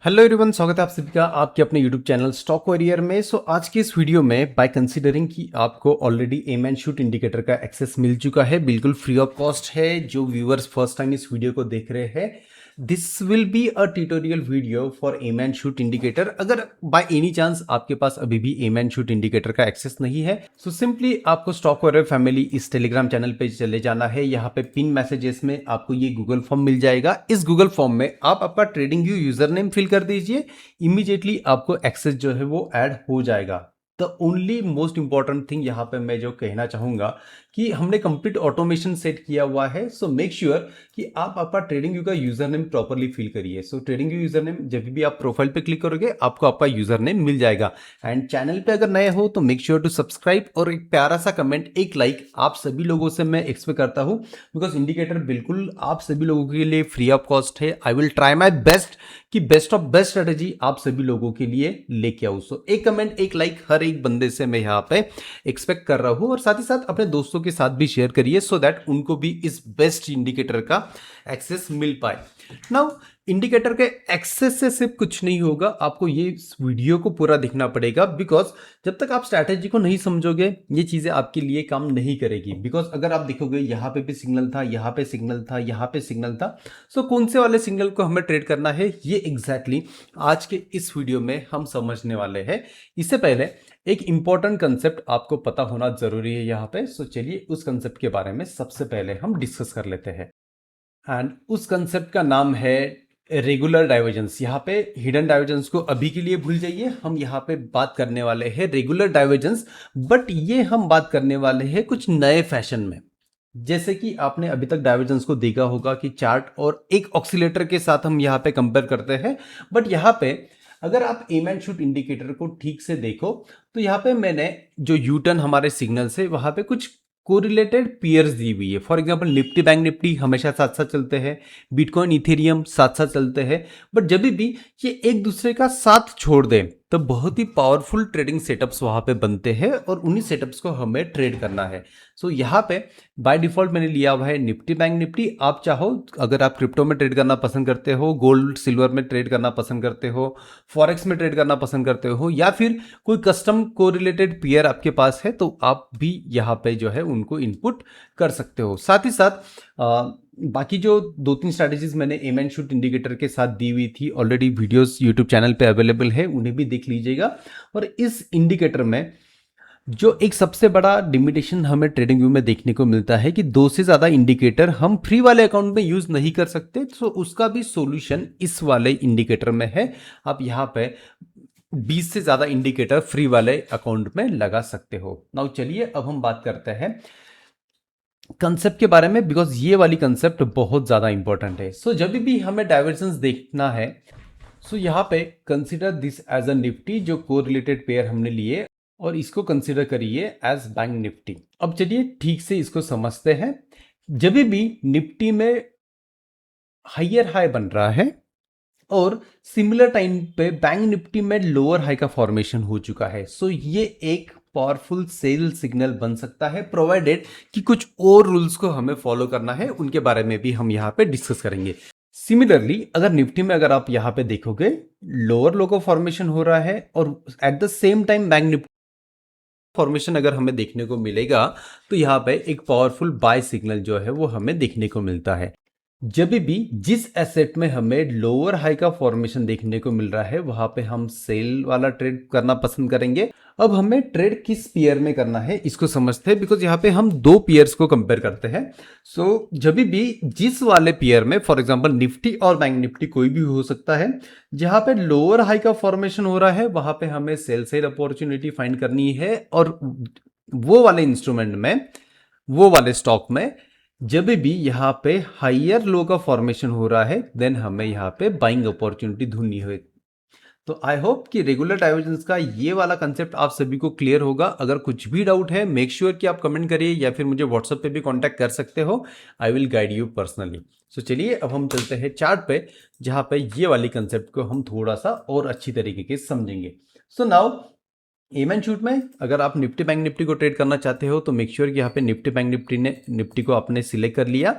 Hello everyone, स्वागत है आप सभी का आपके अपने यूट्यूब चैनल स्टॉक वॉरियर में। आज की इस वीडियो में बाय कंसीडरिंग कि आपको already M and shoot indicator का एक्सेस मिल चुका है, बिल्कुल फ्री ऑफ कॉस्ट है। जो व्यूअर्स फर्स्ट टाइम इस वीडियो को देख रहे हैं, this will be a tutorial video for M and shoot indicator. अगर बाय एनी चांस आपके पास अभी भी एम एंड शूट इंडिकेटर का एक्सेस नहीं है, सो सिंपली आपको स्टॉक वॉरियर फैमिली इस टेलीग्राम चैनल पे चले जाना है। यहाँ पे पिन मैसेजेस में आपको ये गूगल फॉर्म मिल जाएगा। इस गूगल फॉर्म में आप आपका TradingView username fill कर दीजिए, इमीडिएटली आपको एक्सेस जो है वो ऐड हो जाएगा। The only most important thing यहाँ पे मैं जो कहना चाहूंगा कि हमने कंप्लीट ऑटोमेशन सेट किया हुआ है। सो मेक श्योर कि आप आपका ट्रेडिंग व्यू का यूजर नेम प्रॉपरली फिल करिए। सो ट्रेडिंग व्यू यूजर नेम जब भी आप प्रोफाइल पे क्लिक करोगे आपको आपका यूजर नेम मिल जाएगा। एंड चैनल पे अगर नए हो तो मेक श्योर टू सब्सक्राइब और एक प्यारा सा कमेंट, एक लाइक आप सभी लोगों से मैं एक्सपेक्ट करता हूँ, बिकॉज इंडिकेटर बिल्कुल आप सभी लोगों के लिए फ्री ऑफ कॉस्ट है। I will try my best कि बेस्ट ऑफ बेस्ट स्ट्रेटेजी आप सभी लोगों के लिए लेके आऊं। सो एक कमेंट, एक लाइक हर एक बंदे से मैं यहाँ पे एक्सपेक्ट कर रहा हूं, और साथ ही साथ अपने दोस्तों के साथ भी शेयर करिए सो दैट उनको भी इस बेस्ट इंडिकेटर का एक्सेस मिल पाए। नाउ इंडिकेटर के एक्सेस से सिर्फ कुछ नहीं होगा, आपको ये इस वीडियो को पूरा देखना पड़ेगा, बिकॉज जब तक आप स्ट्रैटेजी को नहीं समझोगे ये चीजें आपके लिए काम नहीं करेगी। बिकॉज अगर आप देखोगे यहाँ पे भी सिग्नल था, यहाँ पे सिग्नल था, यहाँ पे सिग्नल था, सो कौन से वाले सिग्नल को हमें ट्रेड करना है ये एग्जैक्टली आज के इस वीडियो में हम समझने वाले हैं। इससे पहले एक इंपॉर्टेंट कंसेप्ट आपको पता होना जरूरी है यहाँ पे। सो चलिए उस कंसेप्ट के बारे में सबसे पहले हम डिस्कस कर लेते हैं। एंड उस कंसेप्ट का नाम है रेगुलर डाइवर्जेंस। यहाँ पे हिडन डाइवर्जेंस को अभी के लिए भूल जाइए, हम यहाँ पे बात करने वाले हैं रेगुलर डाइवर्जेंस। बट ये हम बात करने वाले हैं कुछ नए फैशन में। जैसे कि आपने अभी तक डाइवर्जेंस को देखा होगा कि चार्ट और एक ऑक्सीलेटर के साथ हम यहाँ पे कंपेयर करते हैं। बट यहाँ पे अगर आप एम एंड शूट इंडिकेटर को ठीक से देखो तो यहाँ पे मैंने जो यूटर्न हमारे सिग्नल से वहां पे कुछ कोरिलेटेड पेयर्स दी हुई है। For example Nifty bank Nifty हमेशा साथ साथ चलते हैं, बिटकॉइन इथेरियम साथ साथ चलते हैं। बट जब भी ये एक दूसरे का साथ छोड़ दें तो बहुत ही पावरफुल ट्रेडिंग सेटअप्स वहां पे बनते हैं और उन्हीं सेटअप्स को हमें ट्रेड करना है। सो यहाँ पे बाय डिफॉल्ट मैंने लिया हुआ है निफ्टी बैंक निफ्टी। आप चाहो, अगर आप क्रिप्टो में ट्रेड करना पसंद करते हो, गोल्ड सिल्वर में ट्रेड करना पसंद करते हो, फॉरेक्स में ट्रेड करना पसंद करते हो, या फिर कोई कस्टम कोरिलेटेड पेयर आपके पास है, तो आप भी यहाँ पे जो है उनको इनपुट कर सकते हो। साथ ही साथ बाकी जो दो तीन स्ट्रैटेजीज मैंने एम एंड शूट इंडिकेटर के साथ दी हुई थी, ऑलरेडी वीडियोस यूट्यूब चैनल पे अवेलेबल है, उन्हें भी देख लीजिएगा। और इस इंडिकेटर में जो एक सबसे बड़ा लिमिटेशन हमें ट्रेडिंग व्यू में देखने को मिलता है कि दो से ज्यादा इंडिकेटर हम फ्री वाले अकाउंट में यूज नहीं कर सकते। तो उसका भी सॉल्यूशन इस वाले इंडिकेटर में है। आप यहाँ पे 20 से ज्यादा इंडिकेटर फ्री वाले अकाउंट में लगा सकते हो। नाउ चलिए अब हम बात करते हैं कंसेप्ट के बारे में, बिकॉज ये वाली कंसेप्ट बहुत ज्यादा इंपॉर्टेंट है। सो जब भी हमें डाइवर्जेंस देखना है, सो यहाँ पे consider this as a Nifty, जो कोरिलेटेड पेयर हमने लिए, और इसको कंसिडर करिए एज बैंक निफ्टी। अब चलिए ठीक से इसको समझते हैं। जब भी निफ्टी में हायर हाई बन रहा है और सिमिलर टाइम पे बैंक निफ्टी में लोअर हाई का फॉर्मेशन हो चुका है, सो ये एक पावरफुल सेल सिग्नल बन सकता है, प्रोवाइडेड कि कुछ और रूल्स को हमें फॉलो करना है, उनके बारे में भी हम यहाँ पे डिस्कस करेंगे। सिमिलरली अगर निफ्टी में अगर आप यहाँ पे देखोगे लोअर लो का फॉर्मेशन हो रहा है और at the same time bank Nifty formation अगर हमें देखने को मिलेगा, तो यहाँ पे एक पावरफुल बाय सिग्नल जो है वो हमें देखने को मिलता है। जब भी जिस एसेट में हमें लोअर हाई का फॉर्मेशन देखने को मिल रहा है वहां पे हम सेल वाला ट्रेड करना पसंद करेंगे। अब हमें ट्रेड किस पेयर में करना है इसको समझते हैं, बिकॉज यहाँ पे हम दो पेयर्स को कंपेयर करते हैं। सो जब भी जिस वाले पेयर में, फॉर एग्जांपल निफ्टी और बैंक निफ्टी कोई भी हो सकता है, जहां पे लोअर हाई का फॉर्मेशन हो रहा है वहां पे हमें सेल सेल अपॉर्चुनिटी फाइंड करनी है। और वो वाले इंस्ट्रूमेंट में, वो वाले स्टॉक में जब भी यहाँ पे हायर लो का फॉर्मेशन हो रहा है, देन हमें यहाँ पे बाइंग अपॉर्चुनिटी ढूंढनी है। तो आई होप कि रेगुलर डाइवर्जेंस का ये वाला कंसेप्ट आप सभी को क्लियर होगा। अगर कुछ भी डाउट है मेक श्योर कि आप कमेंट करिए या फिर मुझे व्हाट्सएप पे भी कांटेक्ट कर सकते हो। I will guide you personally. So चलिए अब हम चलते हैं चार्ट पे, जहां पे ये वाली कंसेप्ट को हम थोड़ा सा और अच्छी तरीके से समझेंगे। So now M and shoot में अगर आप निफ्टी बैंक निफ्टी को ट्रेड करना चाहते हो तो मेक श्योर कि यहाँ पे निफ्टी बैंक निफ्टी को आपने सिलेक्ट कर लिया।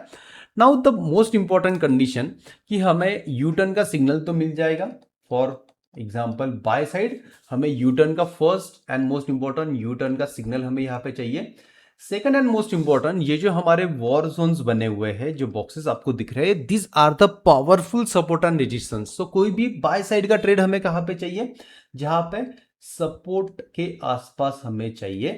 Now the most important condition कि हमें यू टर्न का सिग्नल तो मिल जाएगा, फॉर एग्जाम्पल बाय साइड हमें यू टर्न का first and most important U turn का सिग्नल हमें यहाँ पे चाहिए। सेकंड एंड मोस्ट इंपॉर्टेंट, ये जो हमारे वॉर जोन्स बने हुए हैं, जो बॉक्सेस आपको दिख रहे हैं, this are the powerful support and resistance. तो कोई भी बाय साइड का ट्रेड हमें कहां पे चाहिए, जहां पे सपोर्ट के आसपास हमें चाहिए।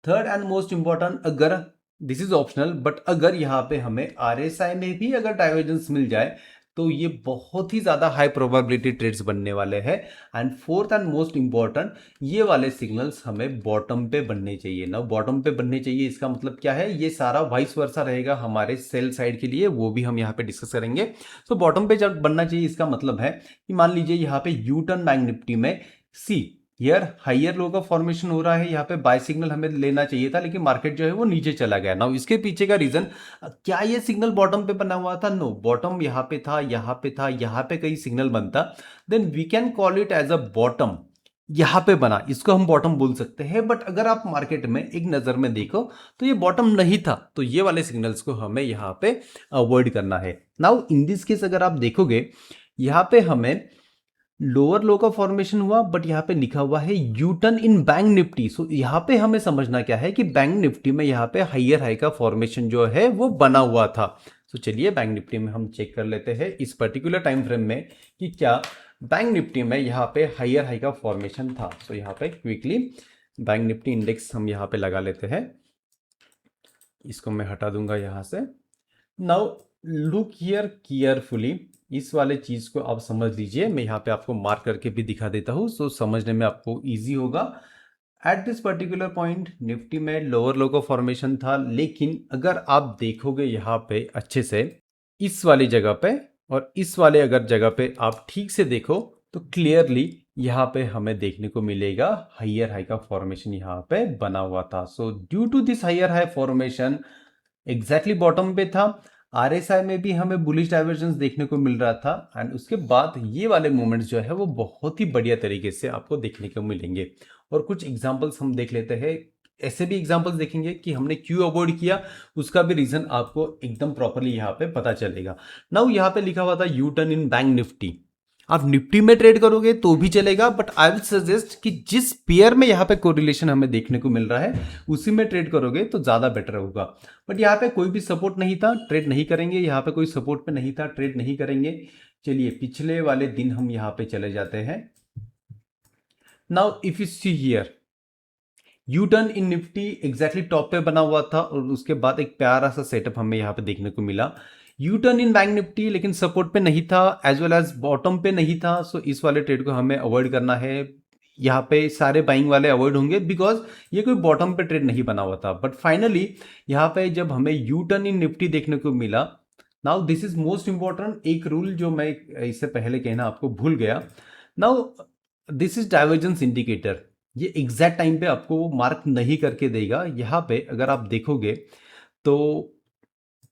थर्ड एंड मोस्ट इंपॉर्टेंट, अगर दिस इज ऑप्शनल बट अगर यहाँ पे हमें आरएसआई में भी अगर डाइवर्जेंस मिल जाए तो ये बहुत ही ज्यादा हाई प्रोबेबिलिटी ट्रेड्स बनने वाले हैं। And fourth and most important, ये वाले सिग्नल्स हमें बॉटम पे बनने चाहिए ना, बॉटम पे बनने चाहिए। इसका मतलब क्या है, ये सारा वाइस वर्सा रहेगा हमारे सेल साइड के लिए, वो भी हम यहाँ पे डिस्कस करेंगे। तो बॉटम पे जब बनना चाहिए, इसका मतलब है कि मान लीजिए यहाँ पे यू टर्न बैंक निफ्टी में सी हियर हाइयर लो का फॉर्मेशन हो रहा है, यहाँ पे बाय सिग्नल हमें लेना चाहिए था, लेकिन मार्केट जो है वो नीचे चला गया। नाउ इसके पीछे का रीजन, क्या ये सिग्नल बॉटम पे बना हुआ था? नो, बॉटम यहाँ पे था, यहाँ पे था, यहाँ पे कहीं सिग्नल बनता, then we can call it as a bottom. यहाँ पे बना, इसको हम बॉटम बोल सकते हैं। बट अगर आप मार्केट में एक नजर में देखो तो ये बॉटम नहीं था, तो ये वाले सिग्नल्स को हमें यहाँ पे अवॉइड करना है। नाउ इन दिस केस अगर आप देखोगे, यहाँ पे हमें लोअर लो का फॉर्मेशन हुआ, बट यहाँ पे लिखा हुआ है U turn in bank Nifty. So यहाँ पे हमें समझना क्या है कि बैंक निफ्टी में यहाँ पे हाइयर हाई का फॉर्मेशन जो है वो बना हुआ था। सो चलिए बैंक निफ्टी में हम चेक कर लेते हैं इस पर्टिकुलर टाइम फ्रेम में कि क्या बैंक निफ्टी में यहाँ पे हाइयर हाई का फॉर्मेशन था। सो यहाँ पे क्विकली बैंक निफ्टी इंडेक्स हम यहाँ पे लगा लेते हैं, इसको मैं हटा दूंगा यहाँ से। नाउ लुक हियर केयरफुली, इस वाले चीज को आप समझ लीजिए, मैं यहाँ पे आपको मार्क करके भी दिखा देता हूँ, सो समझने में आपको इजी होगा। At this particular point Nifty में लोअर लो का फॉर्मेशन था, लेकिन अगर आप देखोगे यहाँ पे अच्छे से इस वाली जगह पे और इस वाले अगर जगह पे आप ठीक से देखो तो क्लियरली यहाँ पे हमें देखने को मिलेगा हाइयर हाई का फॉर्मेशन यहाँ पे बना हुआ था। So due to this higher high formation exactly bottom पे था। आरएसआई में भी हमें बुलिश डाइवर्जेंस देखने को मिल रहा था, एंड उसके बाद ये वाले मूवमेंट्स जो है वो बहुत ही बढ़िया तरीके से आपको देखने को मिलेंगे। और कुछ एग्जांपल्स हम देख लेते हैं, ऐसे भी एग्जांपल्स देखेंगे कि हमने क्यों अवॉइड किया, उसका भी रीजन आपको एकदम प्रॉपरली यहाँ पे पता चलेगा। नाउ यहाँ पे लिखा हुआ था you turn in bank Nifty, आप निफ्टी में ट्रेड करोगे तो भी चलेगा, बट आई विल सजेस्ट कि जिस पेयर में यहाँ पे कोरिलेशन हमें देखने को मिल रहा है उसी में ट्रेड करोगे तो ज्यादा बेटर होगा। बट यहाँ पे कोई भी सपोर्ट नहीं था, ट्रेड नहीं करेंगे। यहाँ पे कोई सपोर्ट पे नहीं था, ट्रेड नहीं करेंगे। चलिए पिछले वाले दिन हम यहाँ पे चले जाते हैं। Now if you see here you turn in Nifty exactly top पे बना हुआ था, और उसके बाद एक प्यारा सा सेटअप हमें यहाँ पे देखने को मिला। You turn in bank Nifty लेकिन सपोर्ट पे नहीं था, एज वेल एज बॉटम पे नहीं था। सो इस वाले ट्रेड को हमें अवॉइड करना है। यहाँ पे सारे बाइंग वाले अवॉइड होंगे बिकॉज ये कोई बॉटम पे ट्रेड नहीं बना हुआ था। बट फाइनली यहाँ पे जब हमें यू टर्न इन निफ्टी देखने को मिला, now this is most important, एक रूल जो मैं इससे पहले कहना आपको भूल गया। Now this is divergence indicator, ये एग्जैक्ट टाइम पे आपको वो मार्क नहीं करके देगा। यहाँ पे अगर आप देखोगे तो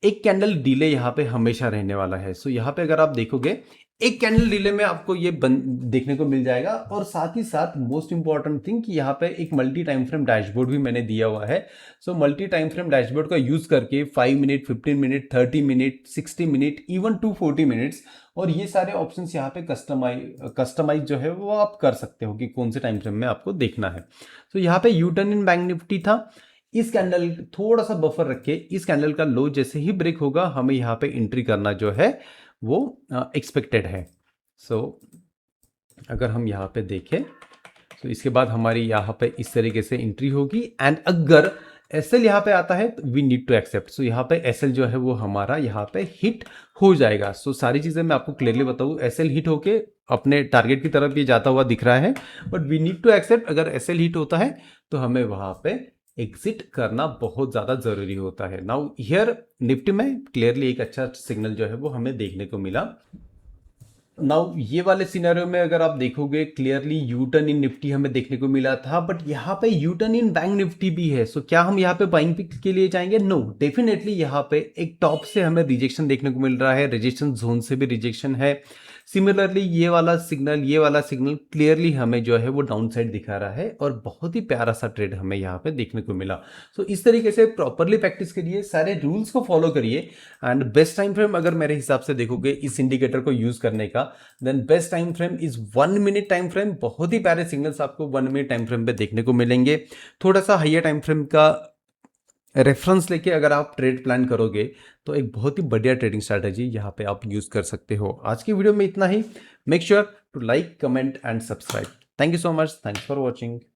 एक कैंडल डिले यहाँ पे हमेशा रहने वाला है। सो यहाँ पे अगर आप देखोगे एक कैंडल डिले में आपको ये देखने को मिल जाएगा। और साथ ही साथ मोस्ट इंपॉर्टेंट थिंग कि यहाँ पे एक मल्टी टाइम फ्रेम डैशबोर्ड भी मैंने दिया हुआ है। So multi time frame dashboard का यूज करके 5 minute, 15 minute, 30 minute, 60 minute, even 240 minutes, और ये सारे ऑप्शंस यहाँ पे कस्टमाइज जो है वो आप कर सकते हो कि कौन से टाइम फ्रेम में आपको देखना है। तो यहाँ पे you turn in bank Nifty था, इस कैंडल थोड़ा सा बफर रख के इस कैंडल का लो जैसे ही ब्रेक होगा हमें यहाँ पे एंट्री करना जो है वो एक्सपेक्टेड है। सो अगर हम यहाँ पे देखें तो इसके बाद हमारी यहाँ पे इस तरीके से एंट्री होगी, एंड अगर एसएल यहाँ पे आता है तो वी नीड टू एक्सेप्ट। सो यहाँ पे एसएल जो है वो हमारा यहाँ पे हिट हो जाएगा। सो सारी चीजें मैं आपको क्लियरली बताऊँ, एसएल हिट होके अपने टारगेट की तरफ ये जाता हुआ दिख रहा है, but we need to accept. अगर एसएल हिट होता है तो हमें वहां पे एग्जिट करना बहुत ज्यादा जरूरी होता है। नाउ हियर निफ्टी में क्लियरली एक अच्छा सिग्नल जो है वो हमें देखने को मिला। नाउ ये वाले सिनेरियो में अगर आप देखोगे clearly you turn in Nifty हमें देखने को मिला था, बट यहाँ पे you turn in bank Nifty भी है। सो क्या हम यहाँ पे बाइंग पिक के लिए जाएंगे? नो, डेफिनेटली यहाँ पे एक टॉप से हमें रिजेक्शन देखने को मिल रहा है, रेजिस्टेंस जोन से भी रिजेक्शन है, सिमिलरली ये वाला सिग्नल क्लियरली हमें जो है वो डाउन साइड दिखा रहा है और बहुत ही प्यारा सा ट्रेड हमें यहाँ पे देखने को मिला। सो इस तरीके से प्रॉपरली प्रैक्टिस करिए, सारे रूल्स को फॉलो करिए एंड बेस्ट टाइम फ्रेम अगर मेरे हिसाब से देखोगे इस इंडिकेटर को यूज करने का, then best time frame is 1 minute time frame. बहुत ही प्यारे सिग्नल्स आपको 1 मिनट टाइम फ्रेम पे देखने को मिलेंगे। थोड़ा सा हाइयर टाइम फ्रेम का रेफरेंस लेके अगर आप ट्रेड प्लान करोगे तो एक बहुत ही बढ़िया ट्रेडिंग स्ट्रैटेजी यहाँ पे आप यूज कर सकते हो। आज की वीडियो में इतना ही। Make sure to like, comment and subscribe. Thank you so much. Thanks for watching.